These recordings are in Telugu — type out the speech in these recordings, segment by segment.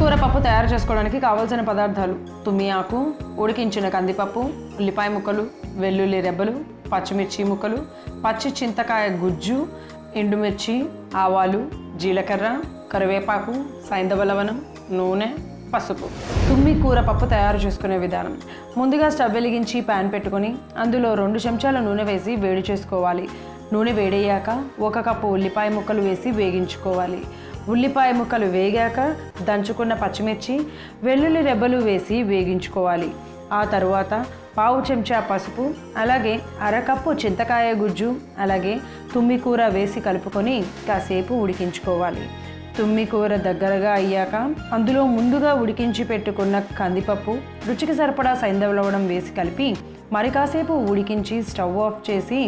కూర పప్పు తయారు చేసుకోవడానికి కావాల్సిన పదార్థాలు: తుమ్మి ఆకు, ఉడికించిన కందిపప్పు, ఉల్లిపాయ ముక్కలు, వెల్లుల్లి రెబ్బలు, పచ్చిమిర్చి ముక్కలు, పచ్చి చింతకాయ గుజ్జు, ఎండుమిర్చి, ఆవాలు, జీలకర్ర, కరివేపాకు, సైంధవ లవణం, నూనె, పసుపు. తుమ్మి కూర పప్పు తయారు చేసుకునే విధానం: ముందుగా స్టవ్ వెలిగించి ప్యాన్ పెట్టుకొని అందులో 2 చెంచాల నూనె వేసి వేడి చేసుకోవాలి. నూనె వేడయ్యాక 1 కప్పు ఉల్లిపాయ ముక్కలు వేసి వేగించుకోవాలి. ఉల్లిపాయ ముక్కలు వేగాక దంచుకున్న పచ్చిమిర్చి, వెల్లుల్లి రెబ్బలు వేసి వేగించుకోవాలి. ఆ తరువాత పావు చెంచా పసుపు, అలాగే అరకప్పు చింతకాయ గుజ్జు, అలాగే తుమ్మి కూర వేసి కలుపుకొని కాసేపు ఉడికించుకోవాలి. తుమ్మి కూర దగ్గరగా అయ్యాక అందులో ముందుగా ఉడికించి పెట్టుకున్న కందిపప్పు, రుచికి సరిపడా సైంధవ లవణం వేసి కలిపి మరి కాసేపు ఉడికించి స్టవ్ ఆఫ్ చేసి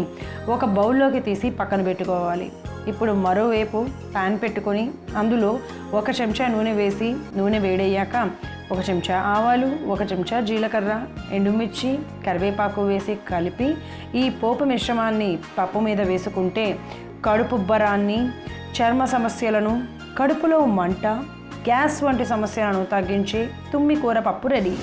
ఒక బౌల్లోకి తీసి పక్కన పెట్టుకోవాలి. ఇప్పుడు మరోవైపు ప్యాన్ పెట్టుకొని అందులో 1 చెంచా నూనె వేసి నూనె వేడయ్యాక 1 చెంచా ఆవాలు, 1 చెంచా జీలకర్ర, ఎండుమిర్చి, కరివేపాకు వేసి కలిపి ఈ పోపు మిశ్రమాన్ని పప్పు మీద వేసుకుంటే కడుపుబ్బరాన్ని, చర్మ సమస్యలను, కడుపులో మంట, గ్యాస్ వంటి సమస్యలను తగ్గించే తుమ్మి కూర పప్పు రెడీ.